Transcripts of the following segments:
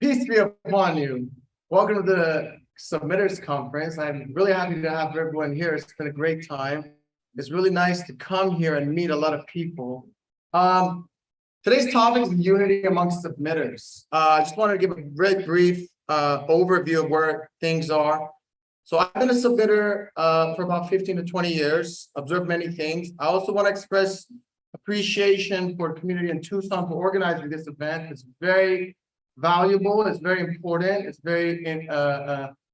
Peace be upon you. Welcome to the Submitters Conference. I'm really happy to have everyone here. It's been a great time. It's really nice to come here and meet a lot of people. Today's topic is unity amongst submitters. I just want to give a very brief overview of where things are. So I've been a submitter for about 15 to 20 years, observed many things. I also want to express appreciation for the community in Tucson for organizing this event. It's very valuable, it's very important, it's very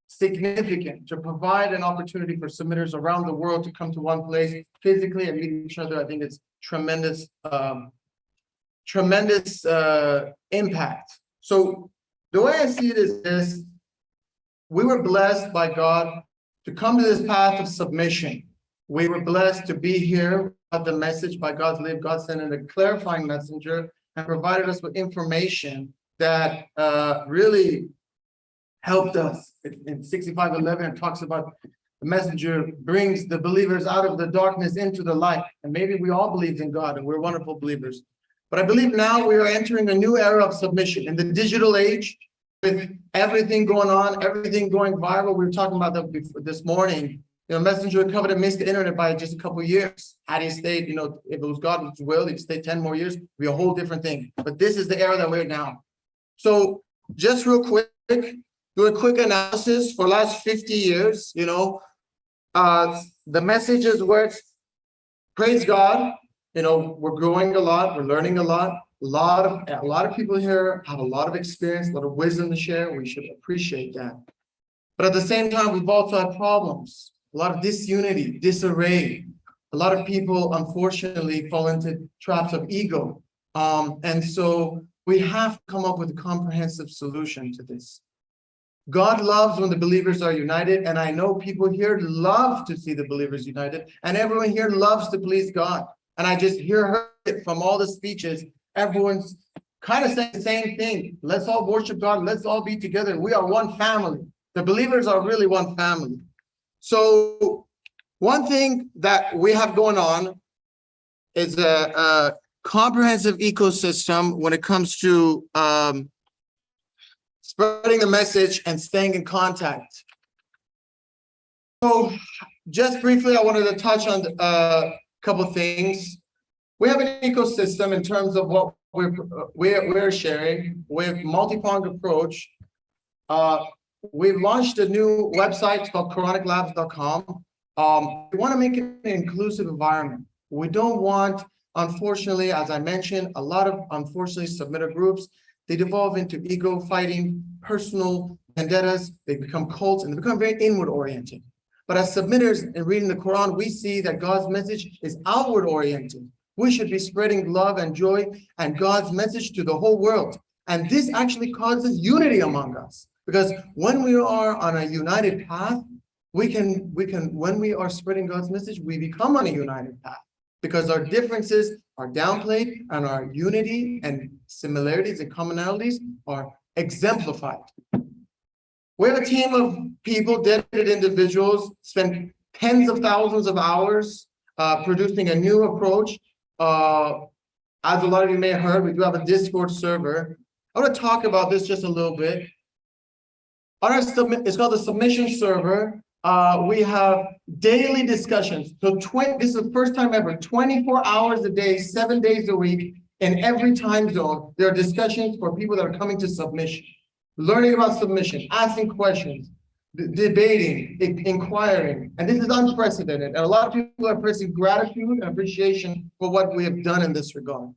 significant to provide an opportunity for submitters around the world to come to one place physically and meet each other. I think it's tremendous impact. So the way I see it is this: we were blessed by God to come to this path of submission. We were blessed to be here of the message by God's live. God sent in a clarifying messenger and provided us with information that really helped us. In 65:11, it talks about the messenger brings the believers out of the darkness into the light. And maybe we all believed in God and we're wonderful believers. But I believe now we are entering a new era of submission in the digital age, with everything going on, everything going viral. We were talking about that before, this morning. Messenger covered and missed the internet by just a couple of years. Had he stayed, if it was God's will, he'd stay 10 more years, it'd be a whole different thing. But this is the era that we're in now. So just real quick, do a quick analysis for the last 50 years, the messages where it's praise God, we're growing a lot, we're learning a lot. A lot of people here have a lot of experience, a lot of wisdom to share. We should appreciate that. But at the same time, we've also had problems, a lot of disunity, disarray. A lot of people, unfortunately, fall into traps of ego. And so we have to come up with a comprehensive solution to this. God loves when the believers are united, and I know people here love to see the believers united, and everyone here loves to please God. And I just heard it from all the speeches. Everyone's kind of saying the same thing. Let's all worship God. Let's all be together. We are one family. The believers are really one family. So one thing that we have going on is a comprehensive ecosystem when it comes to spreading the message and staying in contact. So just briefly, I wanted to touch on a couple of things. We have an ecosystem in terms of what we're sharing with multi-pronged approach. We've launched a new website called QuranicLabs.com. We want to make it an inclusive environment. We don't want, unfortunately, as I mentioned, a lot of, unfortunately, submitter groups, they devolve into ego fighting, personal vendettas, they become cults, and they become very inward oriented. But as submitters in reading the Quran, we see that God's message is outward oriented. We should be spreading love and joy and God's message to the whole world. And this actually causes unity among us. Because when we are on a united path, we can, when we are spreading God's message, we become on a united path. Because our differences are downplayed and our unity and similarities and commonalities are exemplified. We have a team of people, dedicated individuals, spend tens of thousands of hours producing a new approach. As a lot of you may have heard, we do have a Discord server. I want to talk about this just a little bit. It's called the submission server. We have daily discussions. So this is the first time ever, 24 hours a day, 7 days a week, in every time zone, there are discussions for people that are coming to submission, learning about submission, asking questions, debating, inquiring. And this is unprecedented. And a lot of people are expressing gratitude and appreciation for what we have done in this regard.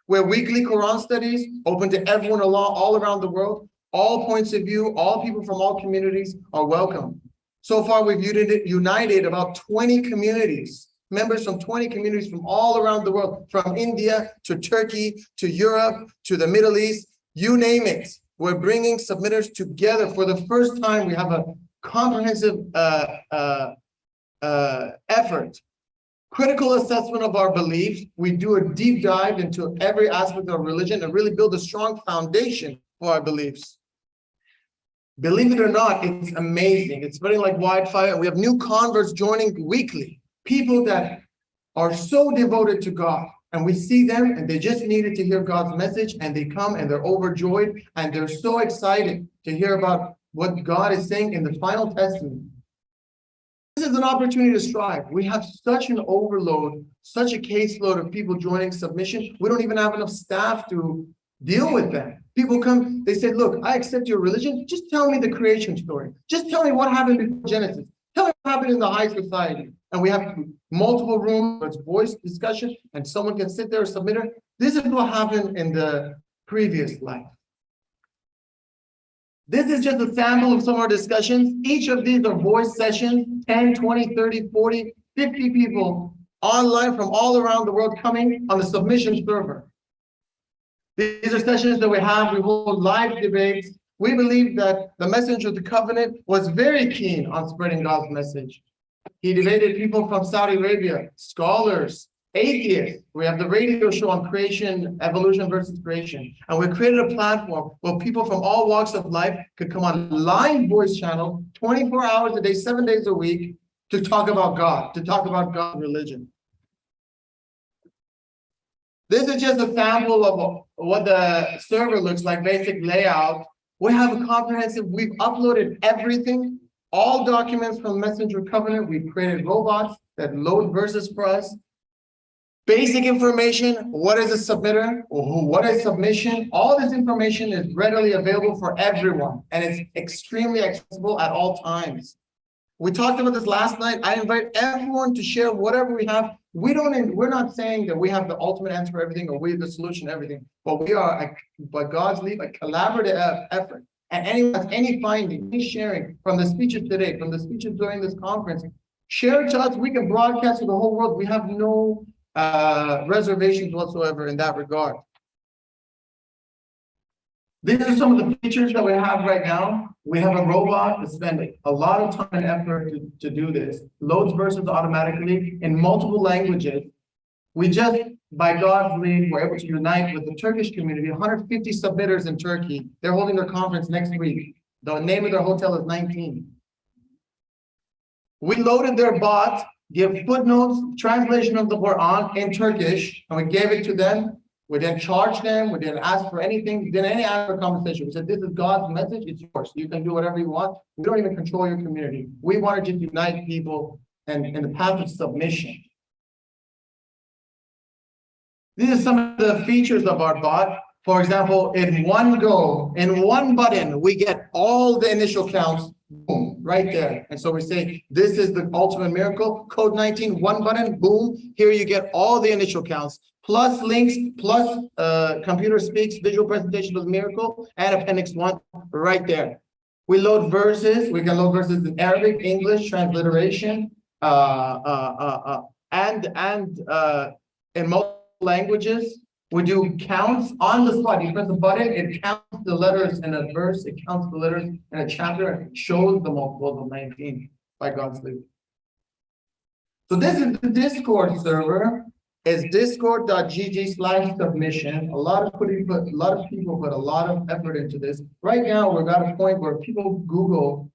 We're weekly Quran studies, open to everyone all around the world. All points of view, all people from all communities are welcome. So far, we've united about 20 communities, members from 20 communities from all around the world, from India to Turkey, to Europe, to the Middle East, you name it. We're bringing submitters together. For the first time, we have a comprehensive effort. Critical assessment of our beliefs. We do a deep dive into every aspect of religion and really build a strong foundation for our beliefs. Believe it or not, it's amazing. It's spreading like wildfire. We have new converts joining weekly. People that are so devoted to God. and we see them and they just needed to hear God's message, and they come and they're overjoyed and they're so excited to hear about what God is saying in the final testament. This is an opportunity to strive. We have such an overload, such a caseload of people joining submission. We don't even have enough staff to deal with them. People come, they say, look, I accept your religion. Just tell me the creation story. Just tell me what happened before Genesis. Tell me what happened in the high society. And we have multiple rooms, it's voice discussion, and someone can sit there, submitter. This is what happened in the previous life. This is just a sample of some of our discussions. Each of these are voice sessions, 10, 20, 30, 40, 50 people online from all around the world coming on the submission server. These are sessions that we have. We hold live debates. We believe that the messenger of the covenant was very keen on spreading God's message. He debated people from Saudi Arabia, scholars, atheists. We have the radio show on creation, evolution versus creation. And we created a platform where people from all walks of life could come on live voice channel, 24 hours a day, 7 days a week, to talk about God, to talk about God's religion. This is just a sample of what the server looks like, basic layout. We have a comprehensive, we've uploaded everything, all documents from Messenger Covenant. We've created robots that load verses for us. Basic information, what is a submitter, what is submission, all this information is readily available for everyone, and it's extremely accessible at all times. We talked about this last night. I invite everyone to share whatever we have. We're not saying that we have the ultimate answer for everything or we have the solution to everything, but we are, by God's leave, a collaborative effort. And anyone, any finding, any sharing from the speeches today, from the speeches during this conference, share it to us. We can broadcast to the whole world. We have no reservations whatsoever in that regard. These are some of the features that we have right now. We have a robot that spends a lot of time and effort to do this, loads verses automatically in multiple languages. We just, by God's lead, were able to unite with the Turkish community, 150 submitters in Turkey. They're holding their conference next week. The name of their hotel is 19. We loaded their bot, give footnotes, translation of the Quran in Turkish, and we gave it to them. We didn't charge them. We didn't ask for anything. We didn't ask for compensation. We said, this is God's message. It's yours. You can do whatever you want. We don't even control your community. We want to just unite people and in the path of submission. These are some of the features of our bot. For example, in one go, in one button, we get all the initial counts, boom, right there. And so we say, this is the ultimate miracle. Code 19, one button, boom. Here you get all the initial counts, plus links, plus computer speaks, visual presentation of the miracle, and appendix 1 right there. We load verses. We can load verses in Arabic, English, transliteration, and in multiple languages. We do counts on the spot. You press the button, it counts the letters in a verse, it counts the letters in a chapter, and shows the multiples of 19 by God's leave. So this is the Discord server. It's discord.gg/submission. A lot of people put a lot of effort into this. Right now, we're at a point where people Google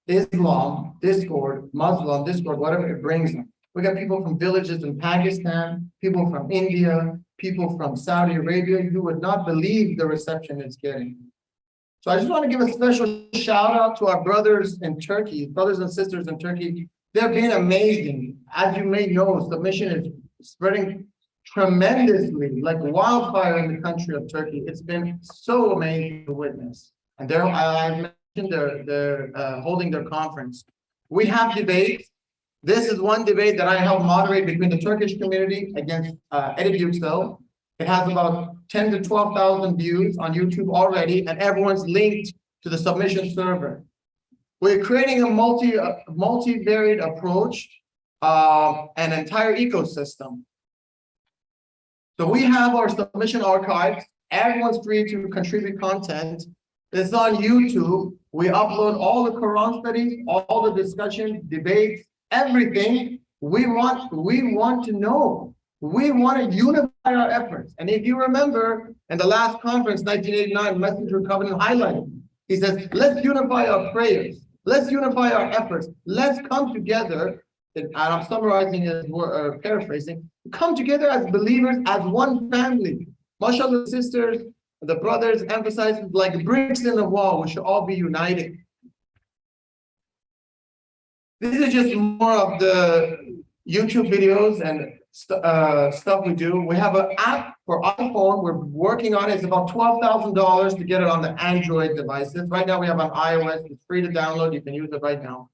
Islam, Discord, Muslim, Discord, whatever it brings them. We got people from villages in Pakistan, people from India, people from Saudi Arabia. You would not believe the reception it's getting. So I just want to give a special shout out to our brothers in Turkey, brothers and sisters in Turkey. They're being amazing. As you may know, submission is spreading tremendously, like wildfire in the country of Turkey. It's been so amazing to witness. And I mentioned they're holding their conference. We have debates. This is one debate that I helped moderate between the Turkish community against Edip Yüksel. It has about 10 to 12,000 views on YouTube already, and everyone's linked to the submission server. We're creating a multi-varied approach, an entire ecosystem. So we have our submission archives. Everyone's free to contribute content. It's on YouTube. We upload all the Quran studies, all the discussions, debates, everything. We want to know. We want to unify our efforts. And if you remember, in the last conference, 1989, Messenger Covenant highlighted. He says, let's unify our prayers. Let's unify our efforts. Let's come together and I'm summarizing it, paraphrasing, come together as believers, as one family. MashaAllah, sisters, the brothers emphasize like bricks in the wall, we should all be united. This is just more of the YouTube videos and stuff we do. We have an app for iPhone. We're working on it. It's about $12,000 to get it on the Android devices. Right now we have on iOS. It's free to download. You can use it right now.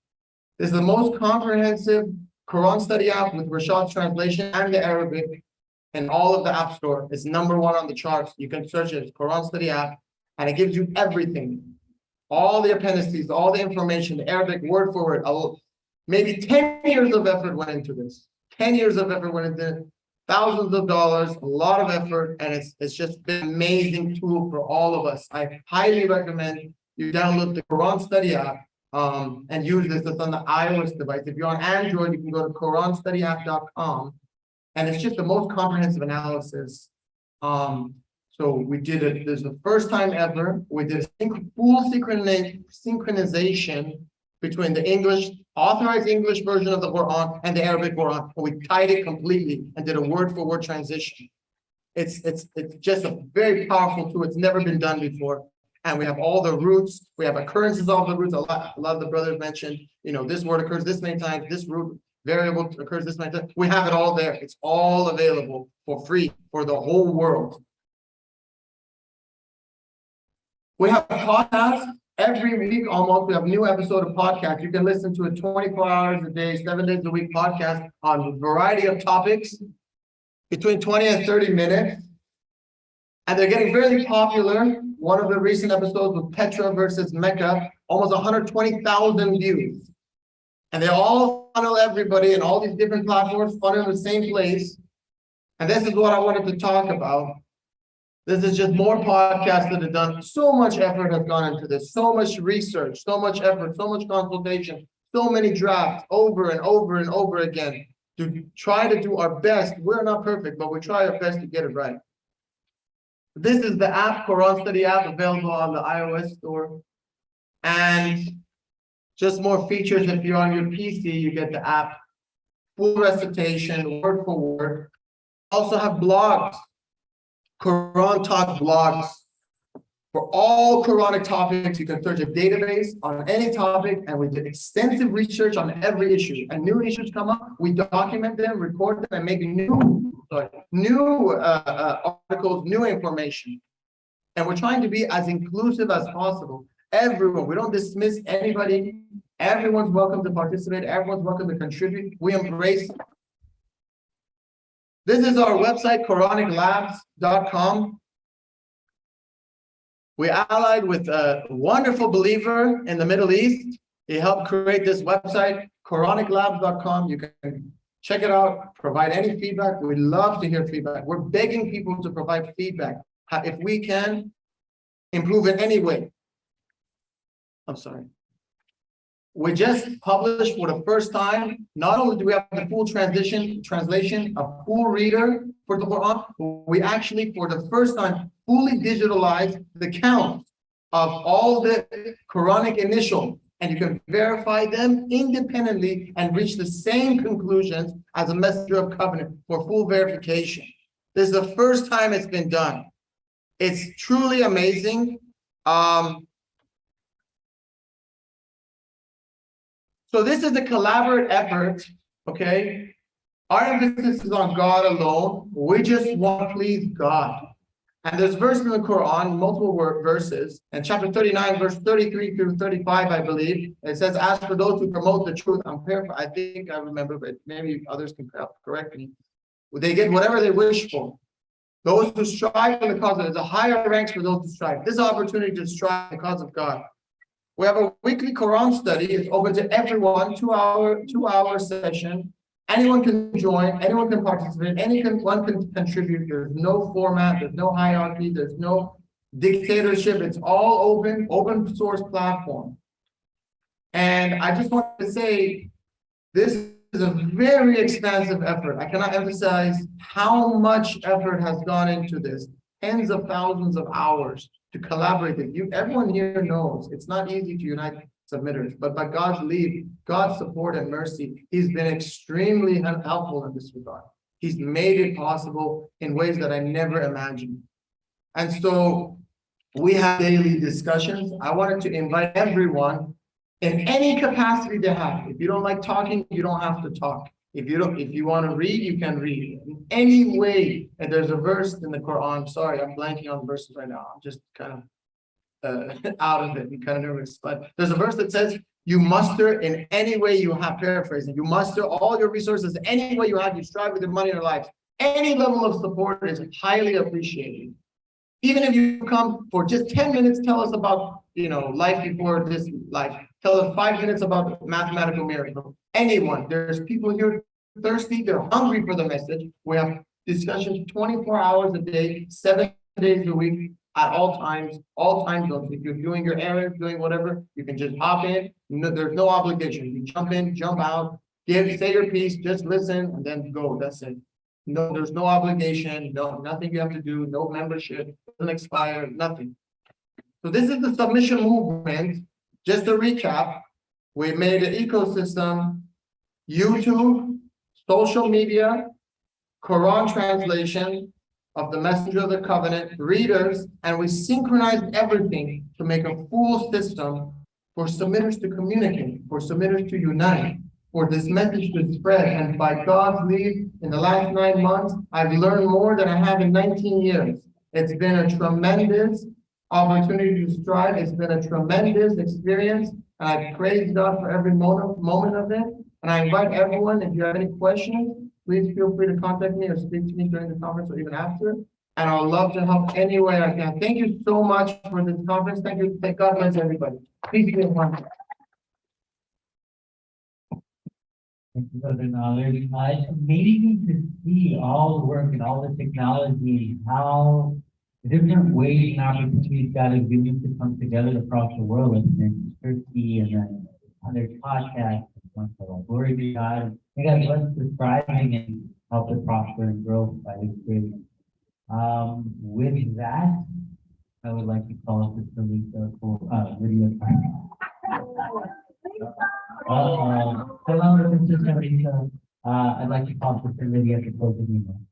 This is the most comprehensive Quran study app with Rashad's translation and the Arabic in all of the App Store. It's #1 on the charts. You can search it. It's Quran study app, and it gives you everything. All the appendices, all the information, the Arabic word for word. Maybe 10 years of effort went into this. 10 years of effort went into it. Thousands of dollars, a lot of effort, and it's just been an amazing tool for all of us. I highly recommend you download the Quran Study app and use this. It's on the iOS device. If you're on Android, you can go to QuranStudyApp.com, and it's just the most comprehensive analysis. So we did it. This is the first time ever we did full synchronization between the authorized English version of the Quran and the Arabic Quran. We tied it completely and did a word-for-word transition. It's just a very powerful tool. It's never been done before. And we have all the roots. We have occurrences of the roots. A lot of the brothers mentioned, this word occurs this many times, this root variable occurs this many times. We have it all there. It's all available for free for the whole world. We have podcasts every week almost. We have a new episode of podcast. You can listen to it 24 hours a day, 7 days a week podcast on a variety of topics between 20 and 30 minutes. And they're getting very popular. One of the recent episodes was Petra versus Mecca, almost 120,000 views. And they all funnel everybody in all these different platforms, funnel in the same place. And this is what I wanted to talk about. This is just more podcasts that have done. So much effort has gone into this, so much research, so much effort, so much consultation, so many drafts over and over and over again to try to do our best. We're not perfect, but we try our best to get it right. This is the app, Quran Study app, available on the iOS store. And just more features. If you're on your PC, you get the app, full recitation, word for word. Also have blogs. Quran Talk blogs for all Quranic topics. You can search a database on any topic, and we did extensive research on every issue. And new issues come up, we document them, record them, and make new articles, new information. And we're trying to be as inclusive as possible. Everyone, we don't dismiss anybody. Everyone's welcome to participate. Everyone's welcome to contribute. We embrace. This is our website, QuranicLabs.com. We allied with a wonderful believer in the Middle East. He helped create this website, QuranicLabs.com. You can check it out, provide any feedback. We love to hear feedback. We're begging people to provide feedback. If we can improve in any way. I'm sorry. We just published for the first time, not only do we have the full translation, a full reader for the Quran, we actually, for the first time, fully digitalized the count of all the Quranic initials, and you can verify them independently and reach the same conclusions as a messenger of covenant for full verification. This is the first time it's been done. It's truly amazing. So this is a collaborative effort, okay? Our emphasis is on God alone. We just want to please God. And there's verses in the Quran, multiple verses, and chapter 39, verse 33 through 35, I believe. It says, as for those who promote the truth, I think I remember, but maybe others can correct me. They get whatever they wish for. Those who strive for the cause of there's a higher ranks for those who strive. This is an opportunity to strive for the cause of God. We have a weekly Quran study. It's open to everyone, two-hour session. Anyone can join, anyone can participate, anyone can contribute. There's no format, there's no hierarchy, there's no dictatorship. It's all open source platform. And I just want to say, this is a very expansive effort. I cannot emphasize how much effort has gone into this. Tens of thousands of hours to collaborate. Everyone here knows it's not easy to unite submitters, but by God's lead, God's support and mercy, He's been extremely helpful in this regard. He's made it possible in ways that I never imagined. And so we have daily discussions. I wanted to invite everyone in any capacity they have. If you don't like talking, you don't have to talk. If you want to read, you can read in any way. And there's a verse in the Quran. Sorry, I'm blanking on the verses right now. I'm just kind of out of it. I'm kind of nervous. But there's a verse that says, you muster in any way you have, paraphrasing, you muster all your resources any way you have, you strive with your money in your life. Any level of support is highly appreciated. Even if you come for just 10 minutes, tell us about, life before this life. Tell us 5 minutes about mathematical miracle. Anyone, there's people here thirsty, they're hungry for the message. We have discussions 24 hours a day, 7 days a week, at all times, all time zones. If you're doing your errands, doing whatever, you can just hop in. No, there's no obligation. You jump in, jump out, say your piece, just listen, and then go. That's it. No, there's no obligation, nothing you have to do, no membership, doesn't expire, nothing. So this is the submission movement. Just to recap, we made an ecosystem, YouTube, social media, Quran translation of the Messenger of the Covenant, readers, and we synchronized everything to make a full system for submitters to communicate, for submitters to unite, for this message to spread. And by God's lead, in the last 9 months, I've learned more than I have in 19 years. It's been a tremendous opportunity to strive. It's been a tremendous experience. And I praise God for every moment of it. And I invite everyone, if you have any questions, please feel free to contact me or speak to me during the conference or even after. And I'd love to help any way I can. Thank you so much for this conference. Thank you. Thank God bless everybody. Please be one. Thank you, Brother Navid. It's amazing to see all the work and all the technology, how different ways and opportunities God has given you to come together across the world, like in Turkey and then other podcasts. Glory be to God. May God bless the thriving and help it prosper and grow by His grace. With that, I would like to call Sister Lisa for video time. Hello, Sister Lisa. I'd like to call Sister Lydia to close the meeting.